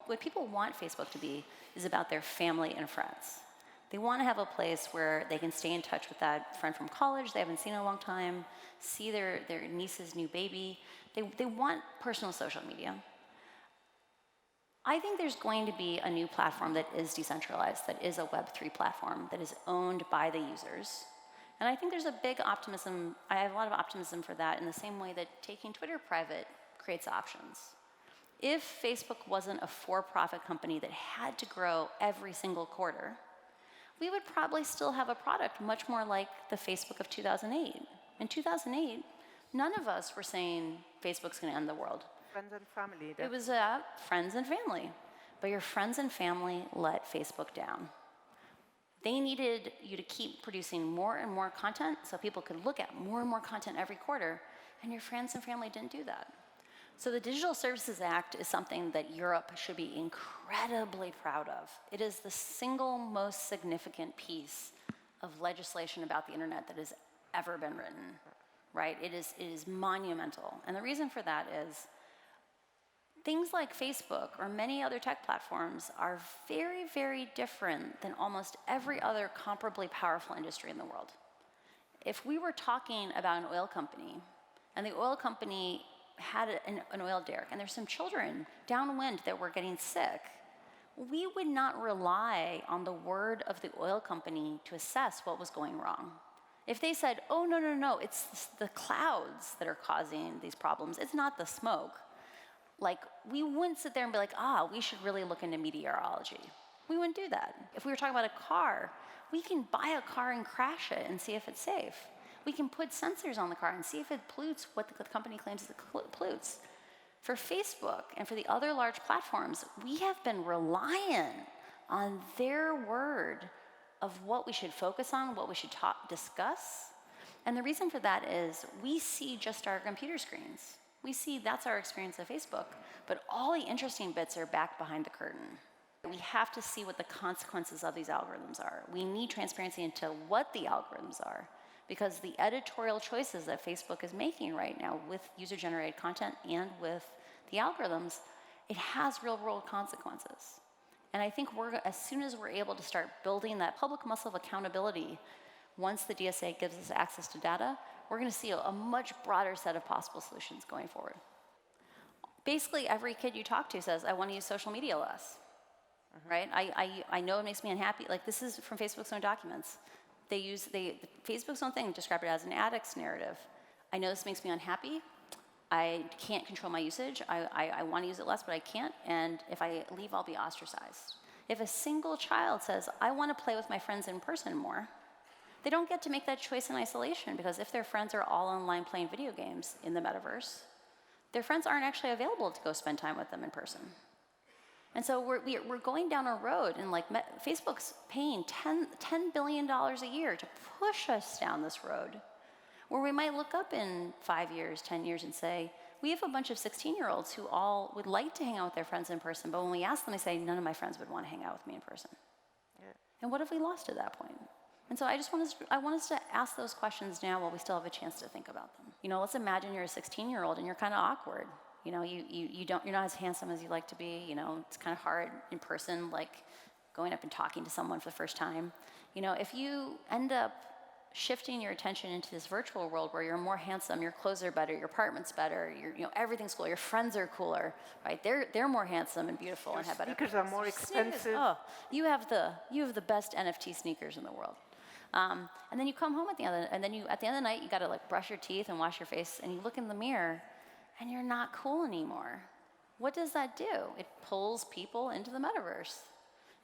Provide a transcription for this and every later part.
what people want Facebook to be is about their family and friends. They want to have a place where they can stay in touch with that friend from college they haven't seen in a long time, see their niece's new baby. They want personal social media. I think there's going to be a new platform that is decentralized, that is a Web3 platform, that is owned by the users. And I think there's a big optimism, I have a lot of optimism for that in the same way that taking Twitter private creates options. If Facebook wasn't a for-profit company that had to grow every single quarter, we would probably still have a product much more like the Facebook of 2008. In 2008, none of us were saying Facebook's going to end the world. Friends and family. It was friends and family. But your friends and family let Facebook down. They needed you to keep producing more and more content so people could look at more and more content every quarter, and your friends and family didn't do that. So the Digital Services Act is something that Europe should be incredibly proud of. It is the single most significant piece of legislation about the internet that has ever been written, right? It is monumental. And the reason for that is things like Facebook or many other tech platforms are very, very different than almost every other comparably powerful industry in the world. If we were talking about an oil company, and the oil company had an oil derrick, and there's some children downwind that were getting sick, we would not rely on the word of the oil company to assess what was going wrong. If they said, oh, no, it's the clouds that are causing these problems, it's not the smoke, like, we wouldn't sit there and be like, we should really look into meteorology. We wouldn't do that. If we were talking about a car, we can buy a car and crash it and see if it's safe. We can put sensors on the car and see if it pollutes what the company claims it pollutes. For Facebook and for the other large platforms, we have been reliant on their word of what we should focus on, what we should discuss. And the reason for that is we see just our computer screens. We see that's our experience of Facebook, but all the interesting bits are back behind the curtain. We have to see what the consequences of these algorithms are. We need transparency into what the algorithms are, because the editorial choices that Facebook is making right now with user-generated content and with the algorithms, it has real-world consequences. And I think as soon as we're able to start building that public muscle of accountability, once the DSA gives us access to data, we're going to see a much broader set of possible solutions going forward. Basically, every kid you talk to says, I want to use social media less, right? I know it makes me unhappy. Like, this is from Facebook's own documents. Facebook's own thing described it as an addict's narrative. I know this makes me unhappy. I can't control my usage. I want to use it less, but I can't. And if I leave, I'll be ostracized. If a single child says, I want to play with my friends in person more, they don't get to make that choice in isolation, because if their friends are all online playing video games in the metaverse, their friends aren't actually available to go spend time with them in person. And so we're going down a road, and like Facebook's paying $10 billion a year to push us down this road, where we might look up in 5 years, 10 years and say, we have a bunch of 16-year-olds who all would like to hang out with their friends in person, but when we ask them, they say, none of my friends would want to hang out with me in person. Yeah. And what have we lost at that point? And so I want us to ask those questions now while we still have a chance to think about them. You know, let's imagine you're a 16-year-old and you're kind of awkward. You know, you're not as handsome as you like to be. You know, it's kind of hard in person, like going up and talking to someone for the first time. You know, if you end up shifting your attention into this virtual world where you're more handsome, your clothes are better, your apartment's better, everything's cool, your friends are cooler, right? They're more handsome and beautiful and have better. Sneakers are more expensive. Oh, you have the best NFT sneakers in the world. And then you come home at the end of the night, you gotta like brush your teeth and wash your face, and you look in the mirror, and you're not cool anymore. What does that do? It pulls people into the metaverse.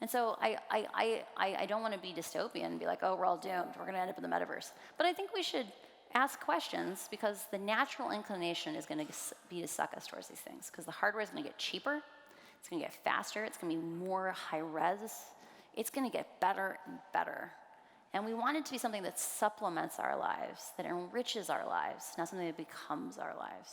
And so I don't want to be dystopian and be like, oh, we're all doomed, we're going to end up in the metaverse. But I think we should ask questions, because the natural inclination is going to be to suck us towards these things, because the hardware is going to get cheaper, it's going to get faster, it's going to be more high-res, it's going to get better and better. And we want it to be something that supplements our lives, that enriches our lives, not something that becomes our lives.